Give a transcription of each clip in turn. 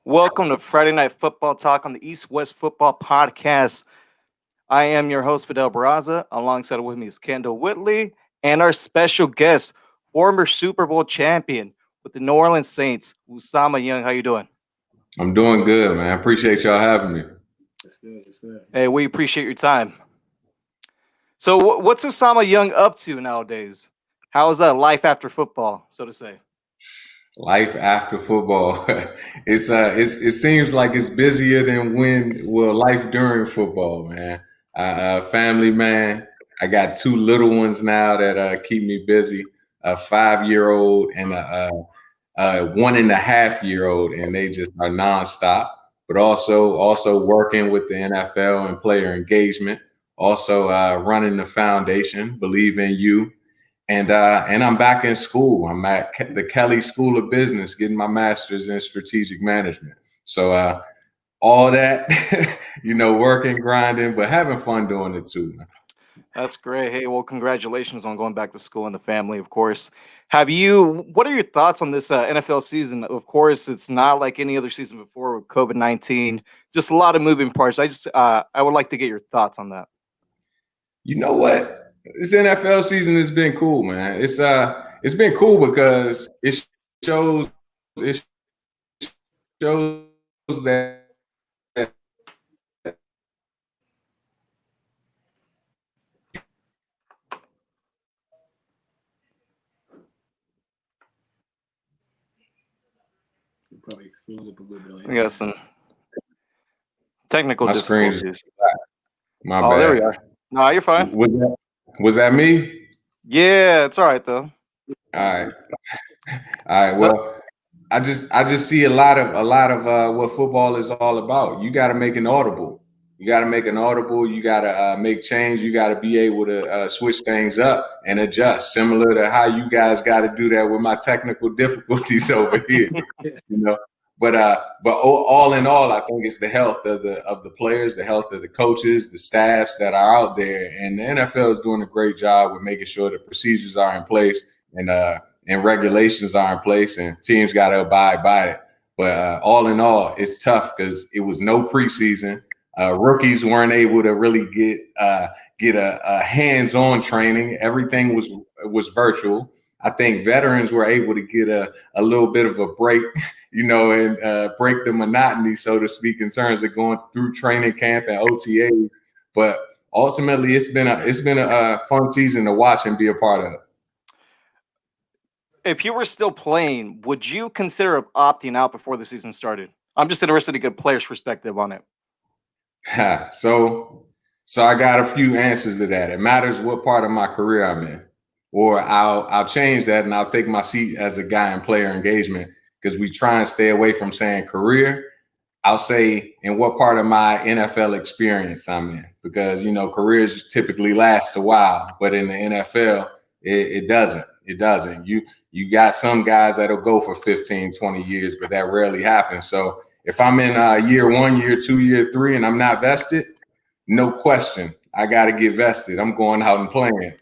Welcome to Friday Night Football Talk on the East West Football Podcast. I am your host, Fidel Barraza. Alongside with me is Kendall Whitley and our special guest, former Super Bowl champion with the New Orleans Saints, Usama Young. How you doing? I'm doing good, man. I appreciate y'all having me. It's good. It's good. Hey, we appreciate your time. So, what's Usama Young up to nowadays? How is that life after football, so to say? Life after football, it seems like it's busier than life during football, man. Family man, I got two little ones now that keep me busy. A 5 year old and a 1.5 year old, and they just are nonstop. But also working with the NFL and player engagement. Also running the foundation, Believe in You. And I'm back in school. I'm at the Kelly School of Business, getting my master's in strategic management. So all that, working, grinding, but having fun doing it too, man. That's great. Hey, well, congratulations on going back to school and the family, of course. What are your thoughts on this NFL season? Of course, it's not like any other season before with COVID-19. Just a lot of moving parts. I would like to get your thoughts on that. You know what? This NFL season has been cool, man. It's been cool because shows it shows that It probably froze up a little bit on We his got end. some technical my screen's difficulties. my Oh, there we bad. are. No, you're fine. Was that me? Yeah, it's all right, though. All right. All right. No, Well, I just see a lot of what football is all about. You got to make an audible. You got to make an audible. You got to make change. You got to be able to switch things up and adjust, similar to how you guys got to do that with my technical difficulties over here. You know. But all in all, I think it's the health of the players, the health of the coaches, the staffs that are out there, and the NFL is doing a great job with making sure the procedures are in place and regulations are in place, and teams got to abide by it. But all in all, it's tough because it was no preseason. Rookies weren't able to really get a hands-on training. Everything was virtual. I think veterans were able to get a little bit of a break, and break the monotony, so to speak, in terms of going through training camp and OTAs. But ultimately, it's been a fun season to watch and be a part of. if you were still playing, would you consider opting out before the season started? I'm just interested to get a player's perspective on it. so so I got a few answers to that. It matters what part of my career I'm in. Or I'll change that and I'll take my seat as a guy in player engagement because we try and stay away from saying career. I'll say in what part of my NFL experience I'm in because careers typically last a while, but in the NFL it doesn't. It doesn't. You got some guys that'll go for 15, 20 years, but that rarely happens. So if I'm in year one, year two, year three, and I'm not vested, no question, I got to get vested. I'm going out and playing.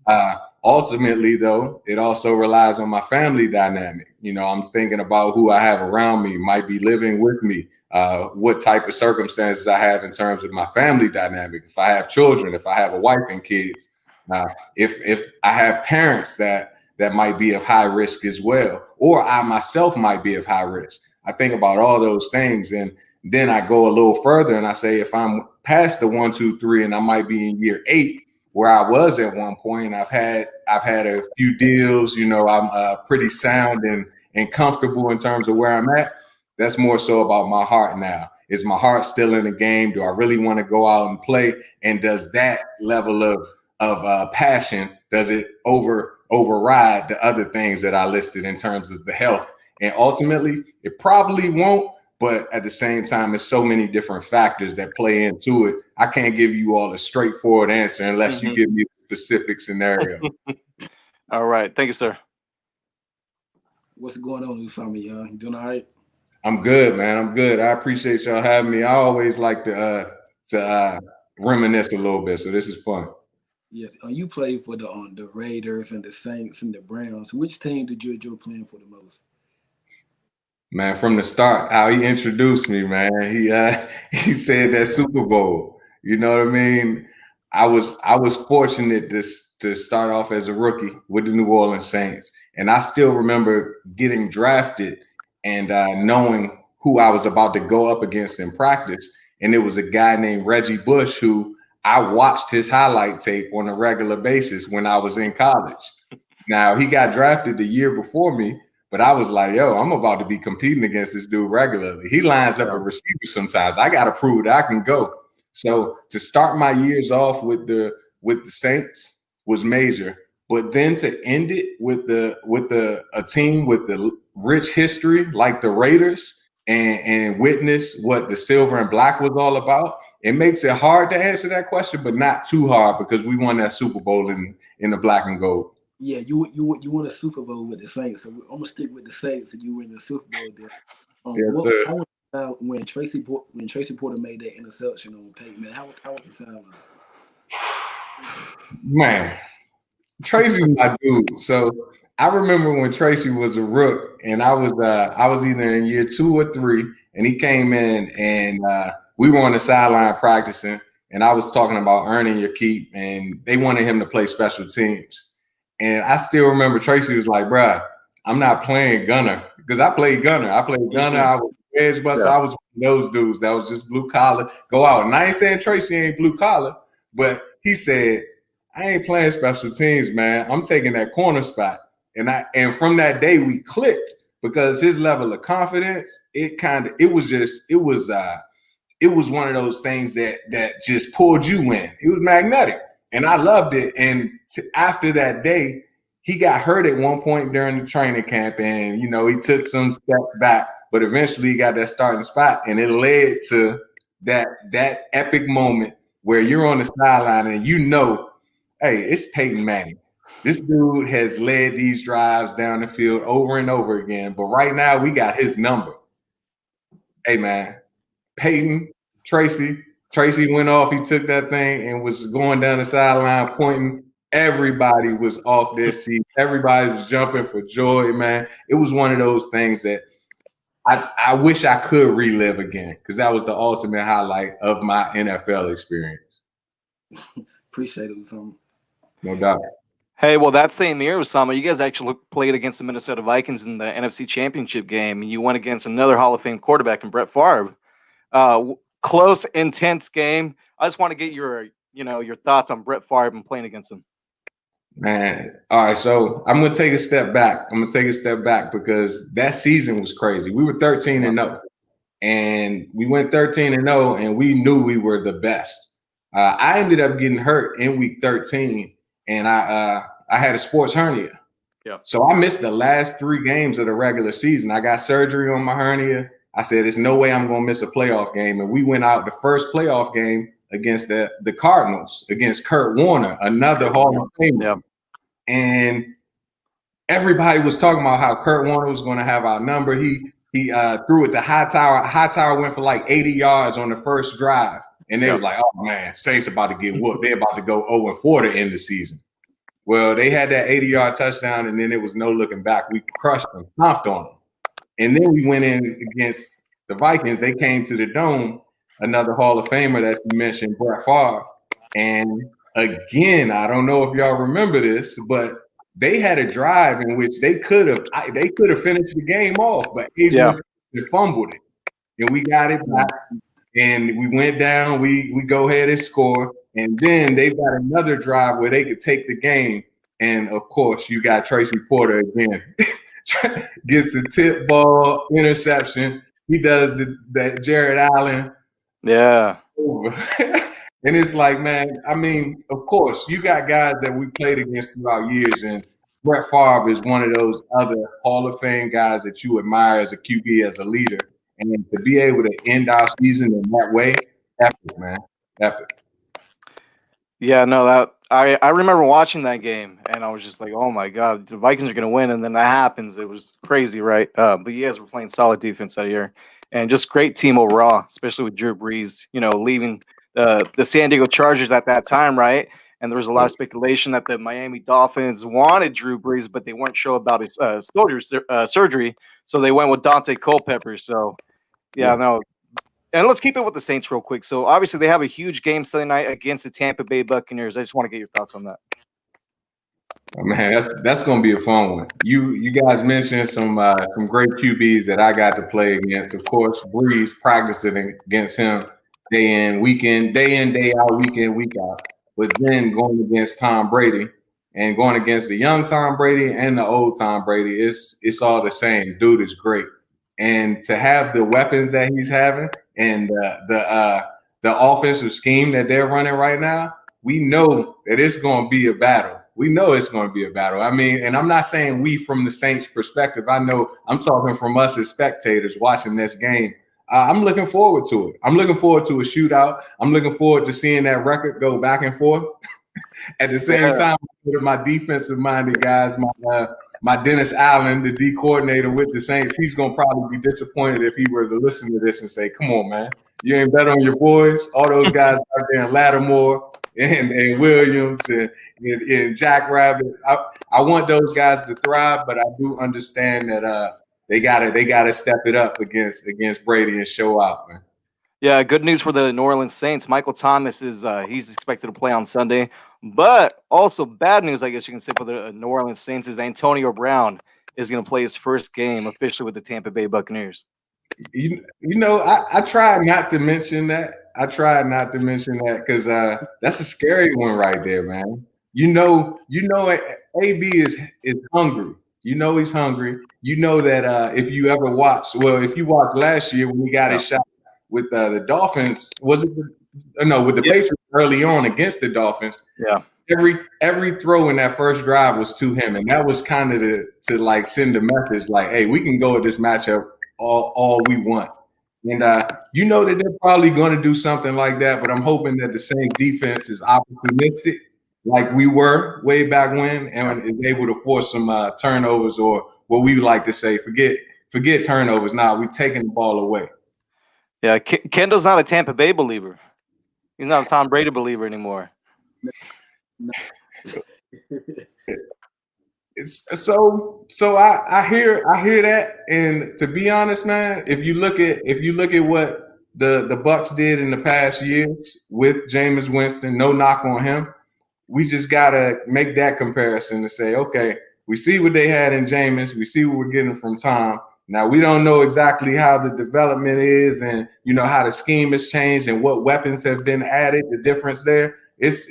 Uh, Ultimately, though, it also relies on my family dynamic. I'm thinking about who I have around me, might be living with me, what type of circumstances I have in terms of my family dynamic. If I have children, if I have a wife and kids, uh, if I have parents that might be of high risk as well, or I myself might be of high risk. I think about all those things, and then I go a little further and I say, if I'm past the 1, 2, 3, and I might be in year 8 where I was at one point. I've had a few deals. I'm pretty sound and comfortable in terms of where I'm at. That's more so about my heart now. Is my heart still in the game? Do I really want to go out and play? And does that level of passion does it override the other things that I listed in terms of the health? And ultimately, it probably won't. But at the same time, there's so many different factors that play into it. I can't give you all a straightforward answer unless you Mhm. give me a specific scenario. All right. Thank you, sir. What's going on, Usama Young? You doing all right? I'm good, man. I'm good. I appreciate y'all having me. I always like to reminisce a little bit, so this is fun. Yes. You played for the Raiders and the Saints and the Browns. Which team did you enjoy playing for the most? Man, from the start, how he introduced me, man. He he said that Super Bowl. You know what I mean? I was fortunate to start off as a rookie with the New Orleans Saints, and I still remember getting drafted and knowing who I was about to go up against in practice. And it was a guy named Reggie Bush who I watched his highlight tape on a regular basis when I was in college. Now he got drafted the year before me, but I was like, yo, I'm about to be competing against this dude regularly. He lines up a receiver sometimes. I got to prove that I can go. So to start my years off with the Saints was major, but then to end it with a team with the rich history like the Raiders and witness what the silver and black was all about, it makes it hard to answer that question, but not too hard because we won that Super Bowl in the black and gold. Yeah, you won a Super Bowl with the Saints, so I'm gonna stick with the Saints, and you win the Super Bowl there. Yes, What sir. how was the sound when Tracy Porter made that interception on Peyton? Man, how was the sound like? Man, Tracy, my dude. So I remember when Tracy was a rook, and I was either in year 2 or 3, and he came in, and we were on the sideline practicing, and I was talking about earning your keep, and they wanted him to play special teams, and I still remember Tracy was like, "Bruh, I'm not playing gunner because I played gunner. I played gunner. I was edge buster. I was one of those dudes that was just blue collar, go out." And I ain't saying Tracy ain't blue collar, but he said, I ain't playing special teams, man. I'm taking that corner spot. And from that day we clicked because his level of confidence, it was one of those things that just pulled you in. It was magnetic. And I loved it. And after that day, he got hurt at one point during the training camp, and he took some steps back, but eventually he got that starting spot, and it led to that epic moment where you're on the sideline and hey, it's Peyton Manning. This dude has led these drives down the field over and over again, but right now we got his number. Hey, man, Peyton, Tracy went off. He took that thing and was going down the sideline pointing. Everybody was off their seat. Everybody was jumping for joy, man. It was one of those things that I wish I could relive again because that was the ultimate highlight of my NFL experience. Appreciate it, Usama. No doubt. Hey, well, that same year, Osama, you guys actually played against the Minnesota Vikings in the NFC Championship game. You went against another Hall of Fame quarterback in Brett Favre. Close, intense game. I just want to get your thoughts on Brett Favre and playing against him. Man, all right. So I'm gonna take a step back. Because that season was crazy. We were 13-0, and we went 13-0, and we knew we were the best. I ended up getting hurt in week 13, and I had a sports hernia. Yeah. So I missed the last 3 games of the regular season. I got surgery on my hernia. I said, there's no way I'm going to miss a playoff game. And we went out the first playoff game against the Cardinals, against Kurt Warner, another Hall of Famer. Yeah. And everybody was talking about how Kurt Warner was going to have our number. He threw it to Hightower. Hightower went for like 80 yards on the first drive. And they were like, oh, man, Saints about to get whooped. They're about to go 0-4 to end the season. Well, they had that 80-yard touchdown, and then there was no looking back. We crushed them, stomped on them. And then we went in against the Vikings. They came to the Dome, another Hall of Famer that you mentioned, Brett Favre. And again, I don't know if y'all remember this, but they had a drive in which they could have finished the game off, but Adrian fumbled it. And we got it back. And we went down, we go ahead and score. And then they've got another drive where they could take the game. And of course, you got Tracy Porter again. Gets a tip ball interception. He does that Jared Allen. Yeah. And it's like, man, I mean, of course, you got guys that we played against throughout years. And Brett Favre is one of those other Hall of Fame guys that you admire as a QB, as a leader. And to be able to end our season in that way, epic, man. Epic. Yeah, no, I remember watching that game, and I was just like, oh my God, the Vikings are going to win. And then that happens. It was crazy, right? But you guys were playing solid defense that year, and just great team overall, especially with Drew Brees, leaving the San Diego Chargers at that time, right? And there was a lot of speculation that the Miami Dolphins wanted Drew Brees, but they weren't sure about his surgery, so they went with Dante Culpepper. So yeah, Yeah. no. And let's keep it with the Saints real quick. So obviously they have a huge game Sunday night against the Tampa Bay Buccaneers. I just want to get your thoughts on that. Oh, man, that's gonna be a fun one. You guys mentioned some great QBs that I got to play against. Of course, Breeze practicing against him day in, day out, week in, week out. But then going against Tom Brady and going against the young Tom Brady and the old Tom Brady, it's all the same. Dude is great, and to have the weapons that he's having and the offensive scheme that they're running right now, we know that it's going to be a battle. We know it's going to be a battle. I mean, and I'm not saying we from the Saints' perspective. I know I'm talking from us as spectators watching this game. I'm looking forward to it. I'm looking forward to a shootout. I'm looking forward to seeing that record go back and forth. At the same time, my defensive-minded guys, my Dennis Allen, the D coordinator with the Saints, he's gonna probably be disappointed if he were to listen to this and say, "Come on, man, you ain't bet on your boys." All those guys out there, in Lattimore and Williams and Jack Rabbit. I want those guys to thrive, but I do understand that they gotta step it up against Brady and show out, man. Yeah, good news for the New Orleans Saints. Michael Thomas is he's expected to play on Sunday, but also bad news, I guess you can say, for the New Orleans Saints is Antonio Brown is going to play his first game officially with the Tampa Bay Buccaneers. You know, I try not to mention that. I try not to mention that because that's a scary one right there, man. You know, AB is hungry. You know he's hungry. You know that if you ever watched, well, if you watched last year when he got his shot with the Dolphins, was it? No, with the Patriots early on against the Dolphins. Yeah. Every throw in that first drive was to him, and that was kind of to like send a message like, hey, we can go at this matchup all we want. And you know that they're probably going to do something like that, but I'm hoping that the same defense is opportunistic, like we were way back when, and is able to force some turnovers, or what we would like to say, forget turnovers. Now we're taking the ball away. Yeah, Kendall's not a Tampa Bay believer. He's not a Tom Brady believer anymore. No. So I hear that, and to be honest, man, if you look at what the Bucks did in the past years with Jameis Winston, no knock on him, we just gotta make that comparison to say, okay, we see what they had in Jameis, we see what we're getting from Tom. Now we don't know exactly how the development is, and you know how the scheme has changed and what weapons have been added. The difference there, it's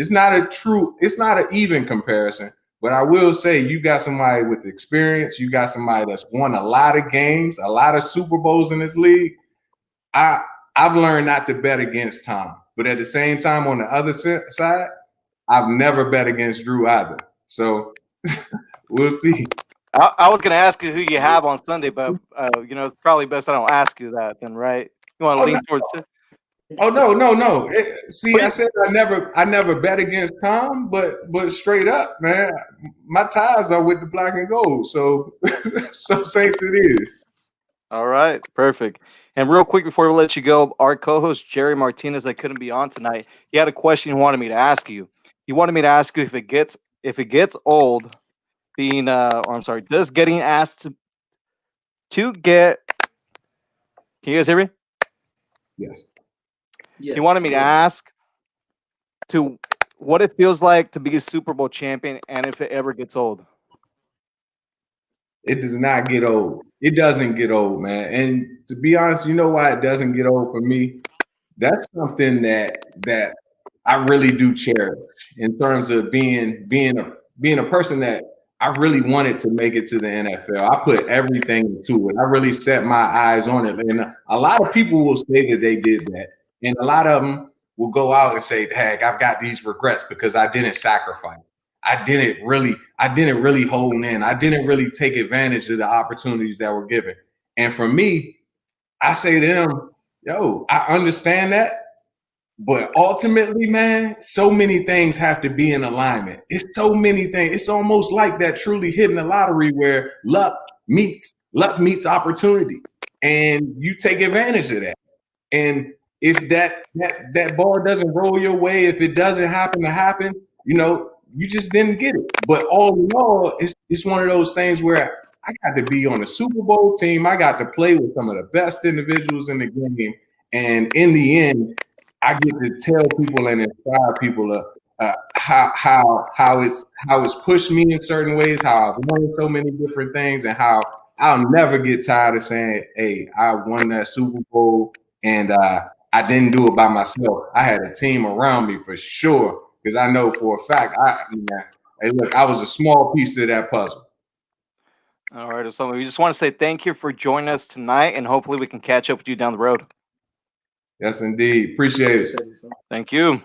not an even comparison. But I will say, you got somebody with experience. You got somebody that's won a lot of games, a lot of Super Bowls in this league. I've learned not to bet against Tom, but at the same time, on the other side, I've never bet against Drew either. So we'll see. I was going to ask you who you have on Sunday, but you know, it's probably best I don't ask you that then, right? You want to lean towards it? Oh no! I said I never bet against Tom, but straight up, man, my ties are with the black and gold. So Saints it is. All right, perfect. And real quick before we let you go, our co-host Jerry Martinez, I couldn't be on tonight. He had a question he wanted me to ask you. He wanted me to ask you if it gets old, being does getting asked to get. Can you guys hear me? Yes. Yeah. He wanted me to ask to what it feels like to be a Super Bowl champion, and if it ever gets old. It does not get old. It doesn't get old, man. And to be honest, you know why it doesn't get old for me? That's something that I really do cherish in terms of being a person that I really wanted to make it to the NFL. I put everything into it. I really set my eyes on it. And a lot of people will say that they did that. And a lot of them will go out and say, heck, I've got these regrets because I didn't sacrifice. I didn't really hone in. I didn't really take advantage of the opportunities that were given. And for me, I say to them, yo, I understand that. But ultimately, man, so many things have to be in alignment. It's so many things. It's almost like that truly hitting the lottery where luck meets opportunity. And you take advantage of that. And if that ball doesn't roll your way, if it doesn't happen to happen, you just didn't get it. But all in all, it's one of those things where I got to be on a Super Bowl team. I got to play with some of the best individuals in the game, and in the end, I get to tell people and inspire people how it's pushed me in certain ways, how I've learned so many different things, and how I'll never get tired of saying, "Hey, I won that Super Bowl, and I didn't do it by myself. I had a team around me for sure, because I know for a fact, hey, look, I was a small piece of that puzzle." All right, Usama, we just want to say thank you for joining us tonight, and hopefully we can catch up with you down the road. Yes, indeed. Appreciate it. Appreciate it, son. Thank you.